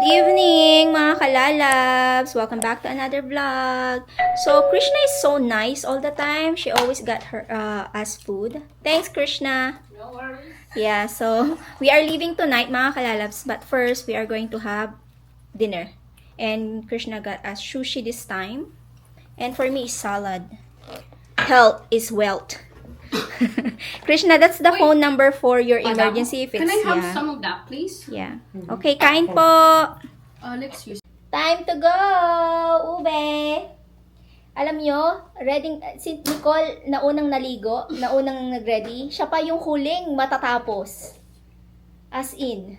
evening, mga kalalabs! Welcome back to another vlog. So, Krishna is so nice all the time. She always got her us food. Thanks, Krishna. No worries. Yeah, so we are leaving tonight, mga kalalabs. But first, we are going to have dinner. And Krishna got us sushi this time. And for me, salad. Health is wealth. Krishna, that's the phone number for your emergency if it's, Can I have yeah. some of that, please? Yeah. Okay, kain po. Let's use. Time to go! Ube! Alam nyo, ready, si Nicole naunang naligo, naunang nag-ready, siya pa yung huling matatapos. As in.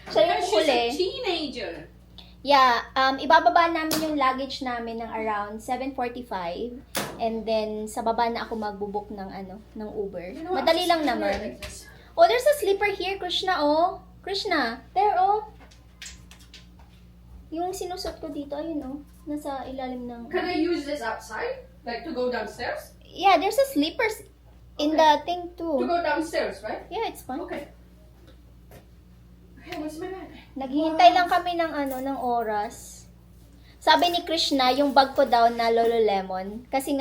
Siya yung She's huli. a teenager. Yeah, ibababa namin yung luggage namin ng around 7:45 and then sa baba na ako magbubuk ng ng Uber. You know what? Madali lang Just naman. like this. Oh, there's a slipper here, Krishna, oh. Krishna, there, oh. Yung sinusot ko dito, ayun, oh. Nasa ilalim ng... Can I use this outside? Like to go downstairs? Yeah, there's a slipper in Okay. the thing, To too. go downstairs, right? Yeah, it's fine. Okay. Okay, where's my bag? Naghihintay lang kami ng ng oras. Sabi ni Krishna, yung bag ko daw na Lululemon, kasi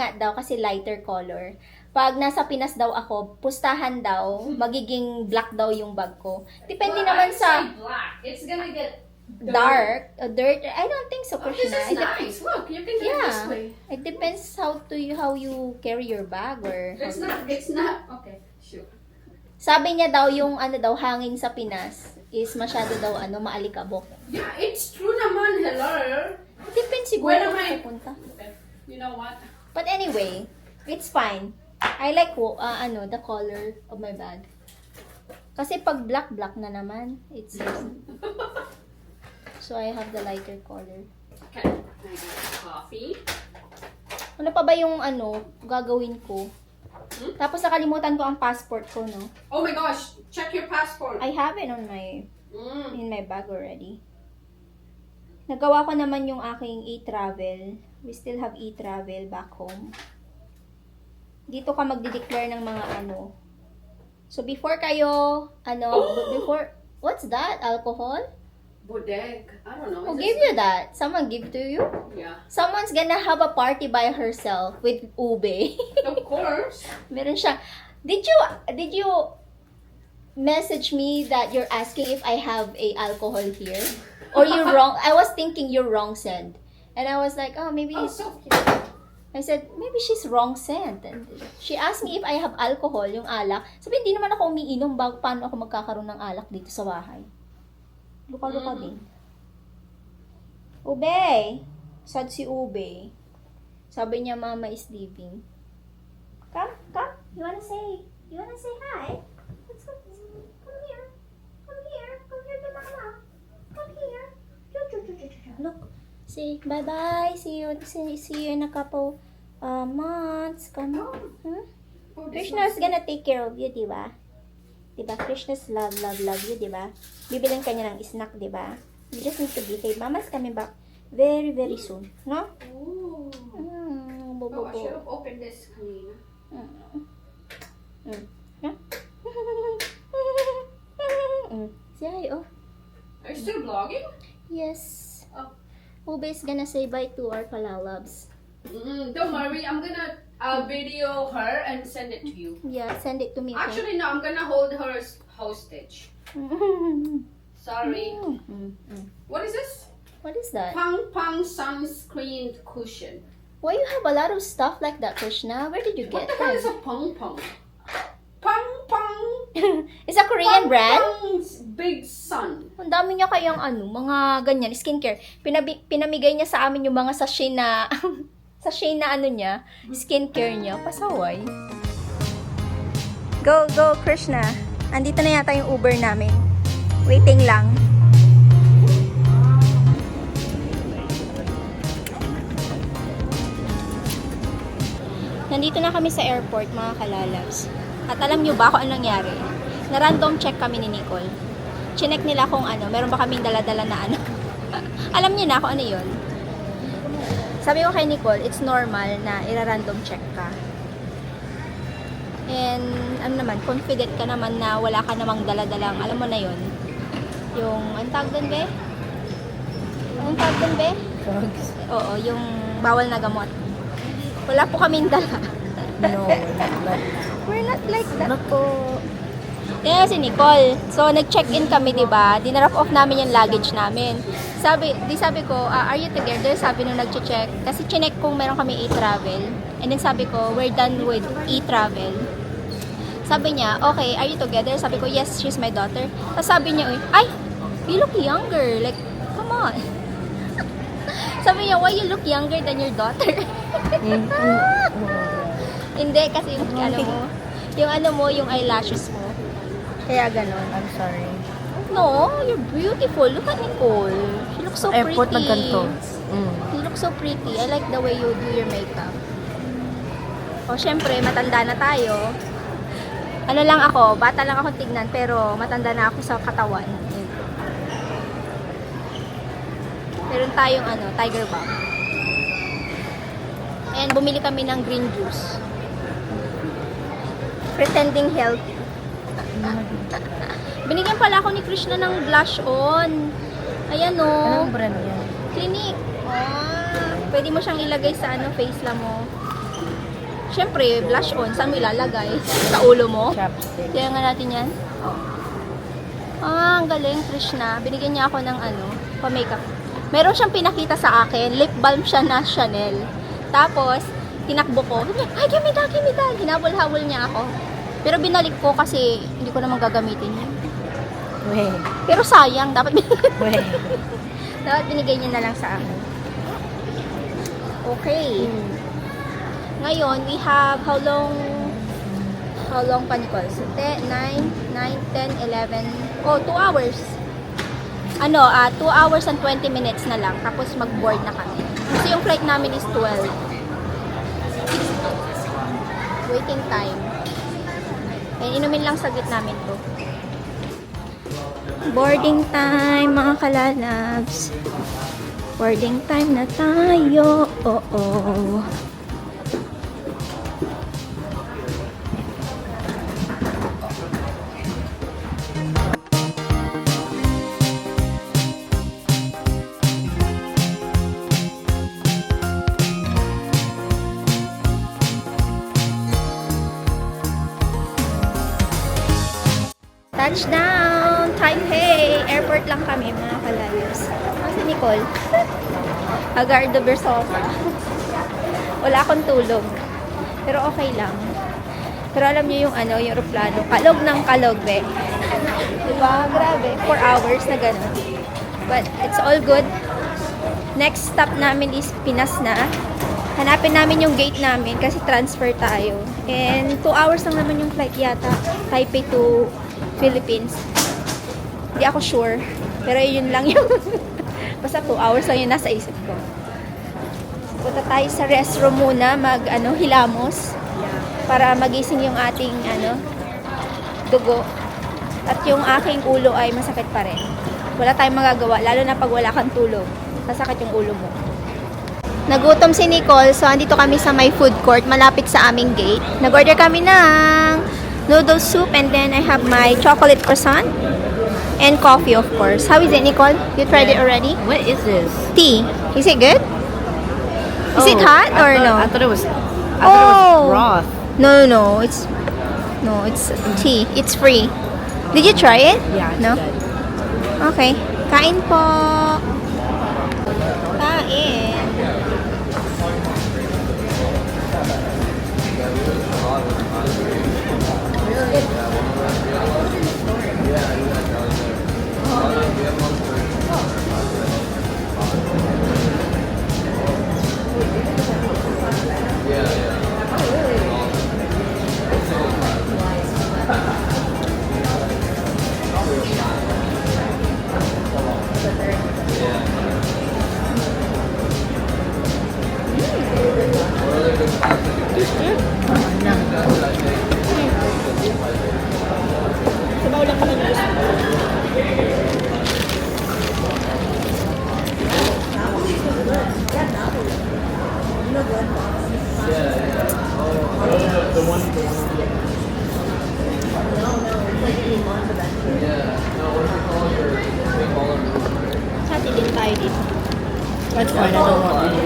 lighter color. Pag nasa Pinas daw ako, pustahan daw, magiging black daw yung bag ko. Depende Well, naman I'd sa say black. It's gonna get dark, dirt. I don't think so, Oh, this Krishna. is nice. Look, you can do it this Yeah. way. It depends how you carry your bag or It's not. Okay, sure. Sabi niya daw yung hangin sa Pinas is masyado daw maalikabok. Yeah, it's true naman. Hello. Depends siguro Where am kung I? pupunta. Okay. You know what? But anyway, it's fine. I like the color of my bag. Kasi pag black na naman, it's so I have the lighter color. Okay. I got coffee. Ano pa ba yung gagawin ko? Hmm? Tapos nakalimutan ko ang passport ko, no? Oh my gosh! Check your passport. I have it on my Mm. in my bag already. Nagawa ko naman yung aking e-travel. We still have e-travel back home. Dito ka magde-declare ng mga So before kayo, before, what's that? Alcohol? Bodeg. I don't know. Who Is gave this- you that? Someone give to you? Yeah. Someone's gonna have a party by herself with ube. Of course. Meron siya. Did you message me that you're asking if I have a alcohol here? Or you wrong? I was thinking you're wrong send. And I was like, oh, maybe Oh, it's... so cute. I said, maybe she's wrong sent. And she asked me if I have alcohol, yung alak. Sabi, hindi naman ako umiinom bago paano ako magkakaroon ng alak dito sa bahay. Luka-luka din. Ube! Sad si Ube. Sabi niya, Mama is leaving. Come. You wanna say hi? Let's go. Come here to Mama. Come here. Look. Say bye-bye. See you in a couple months. Come on. Hmm? Oh, this Krishna's one's- gonna take care of you, diba? Diba? Krishna's love you, diba? Bibilang ka niya ng snack, diba? You just need to behave. Mama's coming back very, very soon. No? Ooh. Bo. Oh, I should have opened this kanina. Yeah? Say hi, oh. Are you still vlogging? Yes. Oh. Ube is gonna say bye to our kalalabs. Don't worry. I'm gonna video her and send it to you. Yeah, send it to me. okay? Actually, no. I'm gonna hold her as hostage. Sorry. What is this? What is that? Pang sunscreen cushion. Why you have a lot of stuff like that, Krishna? Where did you What get the hell is them? a pang? Pang. It's a Korean brand? Pang's Big Sun. Ang dami niya kayang mga ganyan, skincare. Pinamigay niya sa amin yung mga sachet na, sachet na niya, skincare niya. Pasaway. Go, Krishna. Andito na yata yung Uber namin. Waiting lang. Nandito na kami sa airport, mga kalalabs. At alam nyo ba kung anong nangyari? Na-random check kami ni Nicole. Chinek nila kung meron ba kaming dala-dala na Alam niyo na kung ano yun. Sabi ko kay Nicole, it's normal na ira-random check ka. And, confident ka naman na wala ka namang dala-dalang, alam mo na yun. Yung, anong tawag doon, be? Anong tawag doon, be? Drugs? Oo, yung bawal na gamot. Wala po kaming dala. No, We're not like that. Nako. Kaya si Nicole. So, nag-check-in kami, di ba? Dinarap off namin yung luggage namin. Sabi ko, are you together? Sabi nung nag-check. Kasi chinek kung meron kami e-travel. And then sabi ko, we're done with e-travel. Sabi niya, okay, are you together? Sabi ko, yes, she's my daughter. Tapos sabi niya, ay, you look younger. Like, come on. Sabi niya, why you look younger than your daughter? Hindi, kasi yung ano mo, yung eyelashes mo. Kaya ganon. I'm sorry. No, you're beautiful. Look at Nicole. She looks so pretty. Airport na ganito. You look so pretty. I like the way you do your makeup. O, syempre, matanda na tayo. Ano lang ako, bata lang ako tignan, pero matanda na ako sa katawan. Meron tayong Tiger Balm. And bumili kami ng green juice. Pretending healthy. Binigyan pala ako ni Krishna ng blush on. Ayan o. Anong brand yan? Clinique. Pwede mo siyang ilagay sa face lang mo. Siyempre, blush on. Saan mo ilalagay? Sa ulo mo? Chapstick. Kaya nga natin yan. Ang galing, Krishna. Binigyan niya ako ng pa-makeup. Meron siyang pinakita sa akin. Lip balm siya na Chanel. Tapos, tinakbo ko. Ay, give me that. Hinabol-habol niya ako. Pero binalik ko kasi hindi ko naman gagamitin yun. Wait. Pero sayang, dapat Wait. dapat binigay niya na lang sa akin. Okay. Ngayon, we have how long pa, Nicole? So, 10, 9, 10, 11, 2 hours. 2 hours and 20 minutes na lang. Tapos mag-board na kami. Kasi yung flight namin is 12. Waiting time. And inumin lang saglit namin to. Boarding time, mga kalalabs. Boarding time na tayo. Oo. Touchdown! Taipei! Airport lang kami, mga kalayos. Si Nicole. Agardo Bersosa. Wala akong tulog. Pero okay lang. Pero alam niyo yung yung aeroplano. Kalog ng kalog, be. Diba? Grabe. 4 hours na gano'n. But it's all good. Next stop namin is Pinas na. Hanapin namin yung gate namin kasi transfer tayo. And 2 hours lang naman yung flight yata. Taipei to Philippines. Hindi ako sure. Pero yun lang yung basta 2 hours lang yung nasa isip ko. Punta tayo sa restroom muna, hilamos. Para magising yung ating dugo. At yung aking ulo ay masakit pa rin. Wala tayong magagawa, lalo na pag wala kang tulog. Masakit yung ulo mo. Nagutom si Nicole, so andito kami sa may food court, malapit sa aming gate. Nag-order kami ng noodle soup, and then I have my chocolate croissant and coffee, of course. How is it, Nicole? You tried it already? What is this? Tea. Is it good? Is it hot or no? I thought it was broth. No, it's tea. It's free. Did you try it? Yeah, it's No? good. Okay. Kain po. Kain. Sabaw lang naman yung tayo dito. That's fine. I don't want it.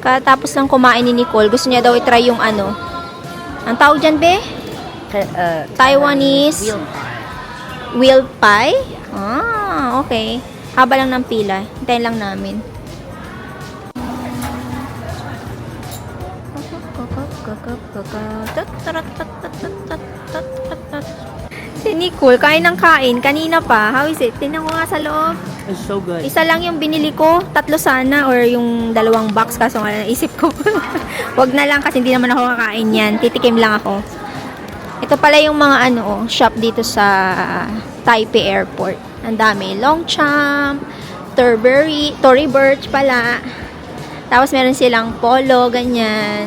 Katapos lang kumain ni Nicole, gusto niya daw i-try yung ano. Ang tawag dyan, be? Taiwanese Wheel pie. wheel pie? Ah, okay. Haba lang ng pila. Hintayin lang namin. Si Nicole, kain ng kain. Kanina pa. How is it? Tingnan ko nga sa loob. It's so good. Isa lang yung binili ko. 3 sana or yung 2 box. Kaso nga naisip ko. Wag na lang kasi hindi naman ako kakain yan. Titikim lang ako. Ito pala yung mga shop dito sa Taipei Airport. Ang dami. Longchamp, Tory Burch pala. Tapos meron silang polo, ganyan.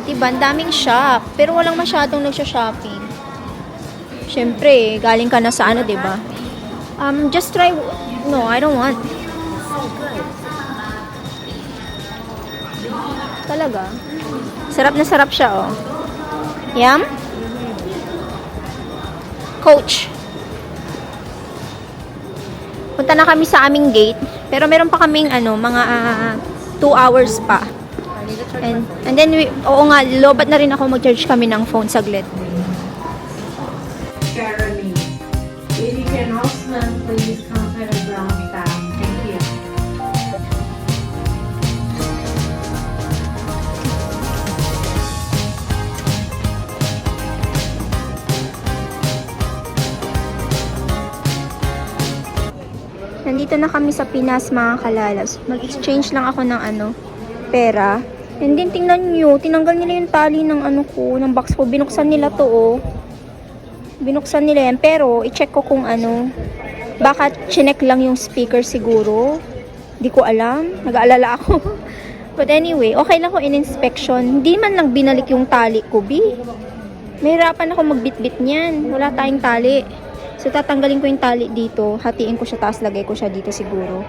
At iba, ang daming shop. Pero walang masyadong nagsha-shopping. Siyempre, galing ka na sa diba? Just try. No, I don't want. Talaga. Sarap na sarap siya, oh. Yum? Coach. Punta na kami sa aming gate. Pero meron pa kaming mga 2 hours pa. And then, oo nga, lobat na rin ako mag-charge kami ng phone saglit. Jeremy. If you can also please contact the ground staff. Thank you. Nandito na kami sa Pinas, mga kalalas. Mag-exchange lang ako ng pera. And then, tingnan nyo, tinanggal nila yung tali ng ng box ko. Binuksan nila to, oh. Binuksan nila yan. Pero, i-check ko kung baka chinek lang yung speaker siguro. Di ko alam. Nag-aalala ako. But anyway, okay lang ko in-inspection. Hindi man lang binalik yung tali ko, bi. Mahirapan ako magbitbit niyan. Wala tayong tali. So, tatanggalin ko yung tali dito. Hatiin ko siya, tapos lagay ko siya dito siguro.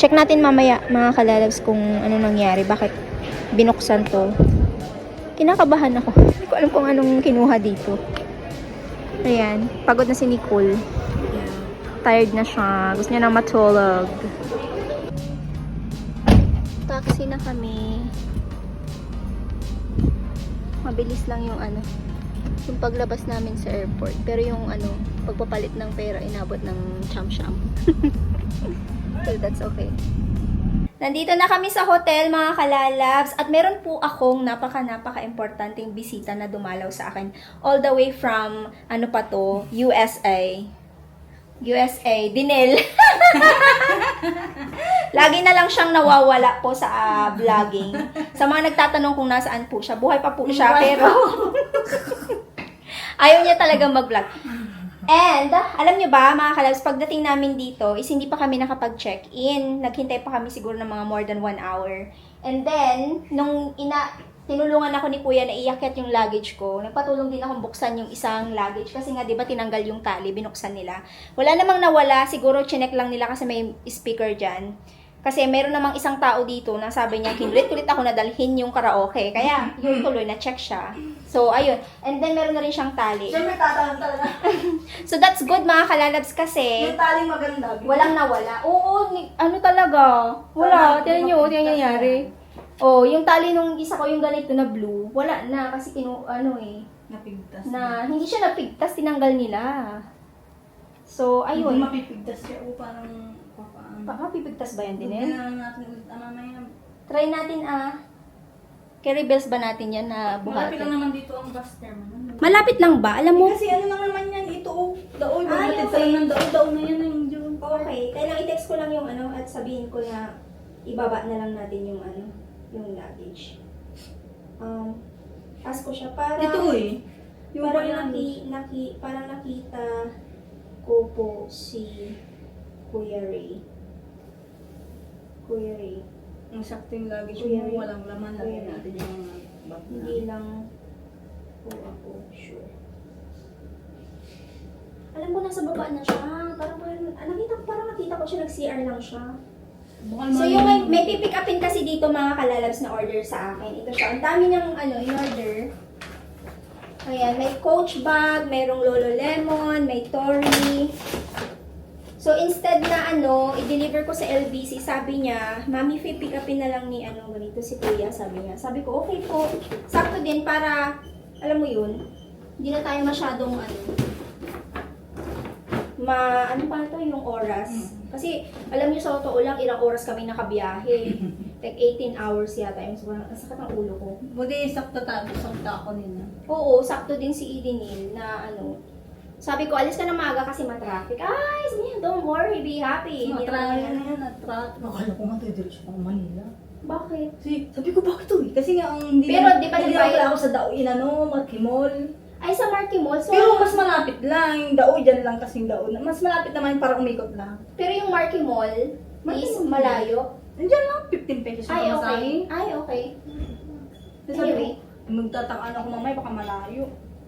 Check natin mamaya, mga kalalabs, kung ano nangyari. Bakit binuksan to. Kinakabahan ako. Hindi ko alam kung anong kinuha dito. Ayan. Pagod na si Nicole. Tired na siya. Gusto niya na matulog. Taxi na kami. Mabilis lang yung yung paglabas namin sa airport. Pero yung pagpapalit ng pera, inabot ng cham-cham. So that's okay. Nandito na kami sa hotel, mga kalalabs. At meron po akong napaka-importanteng bisita na dumalaw sa akin. All the way from, USA. USA, Dinel. Lagi na lang siyang nawawala po sa vlogging. Sa mga nagtatanong kung nasaan po siya, buhay pa po siya, pero ayaw niya talaga mag-vlog. And, alam niyo ba, mga kalabs, pagdating namin dito, is hindi pa kami nakapag-check-in. Naghintay pa kami siguro ng mga more than 1 hour. And then, nung tinulungan ako ni Kuya na iakyat yung luggage ko, nagpatulong din akong buksan yung isang luggage. Kasi nga, di ba, tinanggal yung tali, binuksan nila. Wala namang nawala, siguro chinek lang nila kasi may speaker dyan. Kasi meron namang isang tao dito na sabi niya, kinulit-kulit ako na dalhin yung karaoke. Kaya, yung tuloy, na-check siya. So, ayun. And then, meron na rin siyang tali. Siyempre, tatanong talaga. So, that's good, mga kalalabs, kasi Yung taling maganda. walang nawala. Oo, talaga. Wala. Tingnan nyo, tingnan nyo nangyari. Oh, yung tali nung isa ko, yung ganito na blue, wala na. Kasi Napigtas. na hindi siya napigtas, tinanggal nila. So, Hindi ayun. mapipigtas siya. O parang Mapipigtas ba yan din eh? Tignan natin ulit. Mamaya. Try natin carry bells ba natin yan na Malapit lang buhatin? naman dito ang bus terminal. Malapit lang ba? Alam mo? Kasi lang naman yan. Ito daoy. Ay, Bakit okay. sa lang ng daoy na yan yung June. Okay. Kailang i-text ko lang yung at sabihin ko na ibaba na lang natin yung yung luggage. Ask ko siya para Ito eh. Yung parang bayan. parang nakita ko po si Kuya Ray. Kuya Ray. Ang sakto yung luggage Kuya, mo. Walang laman. Lagyan Kuya. natin yung mga bag na. Hindi lang po ako sure. Alam ko nasa baba na siya. Parang nakita ko siya nag-CR lang siya. So yung may pipick upin kasi dito, mga kalalabs, na order sa akin. Ito siya. Ang dami niyang in-order. Ayan, may Coach bag, mayroong Lululemon, may Tory. So, instead na i-deliver ko sa LBC, sabi niya, Mami, pick upin na lang ni ganito si Kuya, sabi niya. Sabi ko, okay po. Sakto din para, alam mo yun, hindi na tayo masyadong ano pa ito yung oras. Kasi, alam niyo sa totoo lang, ilang oras kami nakabiyahe. Like 18 hours yata. Yung sobrang sakit ng ulo ko. Buti sakto ako nila. Oo, sakto din si Edenil na sabi ko, alis ka na maaga kasi matraffic. Ay, sabi niya, don't worry, be happy. Hindi Matraya naman- na yan, at akala ko nga tayo diretso pang Manila. Bakit? Sabi ko, bakit to eh? Kasi nga, ang hindi Pero, di ba, hindi nag-buy- pala ako sa Daoy, Marquimol. Ay, sa Marky Mall. So, Pero mas malapit lang, yung Daoy, dyan lang kasing Daoy. Mas malapit naman para umikot lang. pero yung Marky Mall Marky is Mall. malayo. Nandiyan lang, 15 pesos Ay, yung okay. masahe. Ay, okay. Tapos sabi ko, Anyway. magtatangaan ako mamaya, baka malayo.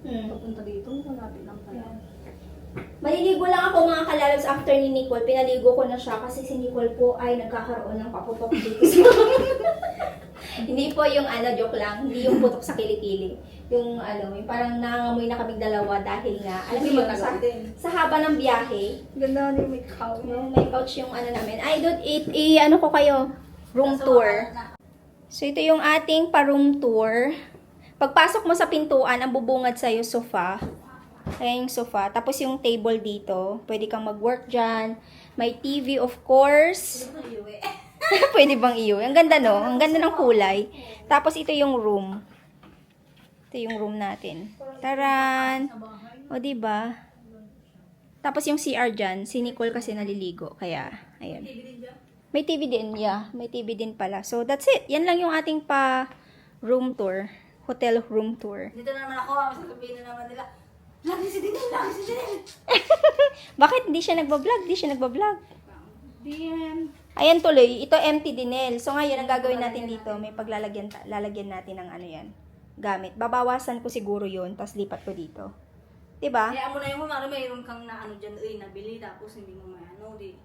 Hmm. Papunta dito, malapit lang pala. Maliligo lang ako mga kalalabs after ni Nicole. Pinaligo ko na siya kasi si Nicole po ay nagkakaroon ng paputok dito sa Hindi po yung joke lang. Hindi yung putok sa kilikili. Yung yung parang nangangamoy na kaming dalawa dahil nga, alam mo yun, sa haba ng biyahe, Ganda na yung may couch. may couch yung namin. I don't eat, ko kayo, room tour. So ito yung ating pa-room tour. Pagpasok mo sa pintuan, ang bubungad sa'yo sofa. Ayan yung sofa. Tapos yung table dito. Pwede kang mag-work dyan. May TV, of course. Pwede bang iyo? Ang ganda, no? Ang ganda ng kulay. Tapos ito yung room. Ito yung room natin. Taran! O, diba? Tapos yung CR dyan. Si Nicole kasi naliligo. Kaya, ayan. May TV din, yeah. May TV din pala. So, that's it. Yan lang yung ating room tour. Hotel room tour. Dito na naman ako, sasabihin na naman nila, lagi si Dinil, lagi si Dinil. Bakit hindi siya nagbablog? Hindi siya nagbablog. DM. Ayan tuloy, ito empty dinel. So ngayon, ang gagawin natin dito, may lalagyan natin ng yan, gamit. Babawasan ko siguro yun, tapos lipat ko dito. Diba? Kaya mo na yung mayroon kang dyan, nabili, tapos hindi mo di.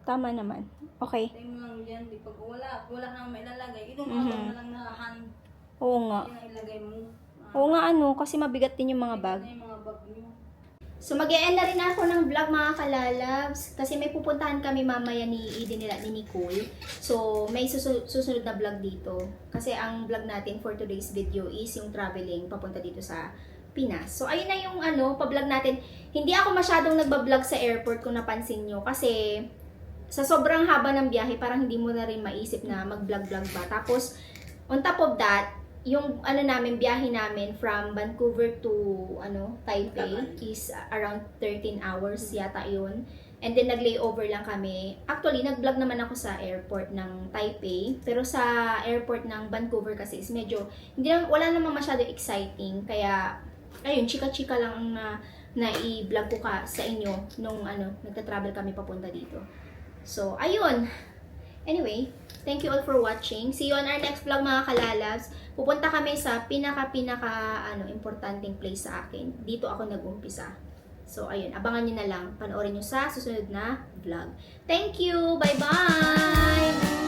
Tama naman. Okay. Tayo mo lang dyan, di pag wala nang may lalagay, ito Mhm. na lang na hand, Oo nga. yun ang ilagay mo. Oo nga kasi mabigat din yung mga bag. Yung mga bag nyo. So mag-e-end na rin ako ng vlog mga kalalabs. Kasi may pupuntahan kami mamaya ni Eden nila ni Nicole. So may susunod na vlog dito. Kasi ang vlog natin for today's video is yung traveling papunta dito sa Pinas. So ayun na yung pa-vlog natin. Hindi ako masyadong nagba-vlog sa airport kung napansin nyo. Kasi sa sobrang haba ng biyahe, parang hindi mo na rin maisip na mag-vlog-vlog ba. Tapos on top of that, yung namin, biyahe namin from Vancouver to Taipei is around 13 hours yata yun. And then nag-layover lang kami. Actually, nag-vlog naman ako sa airport ng Taipei. Pero sa airport ng Vancouver kasi is medyo, wala namang masyado exciting. Kaya, ayun, chika-chika lang ang na-i-vlog ko sa inyo nung nagta-travel kami papunta dito. So, ayun. Anyway, thank you all for watching. See you on our next vlog mga kalalabs. Pupunta kami sa pinaka importanteng place sa akin. Dito ako nag-umpisa. So, ayun. Abangan nyo na lang. Panoorin nyo sa susunod na vlog. Thank you! Bye-bye!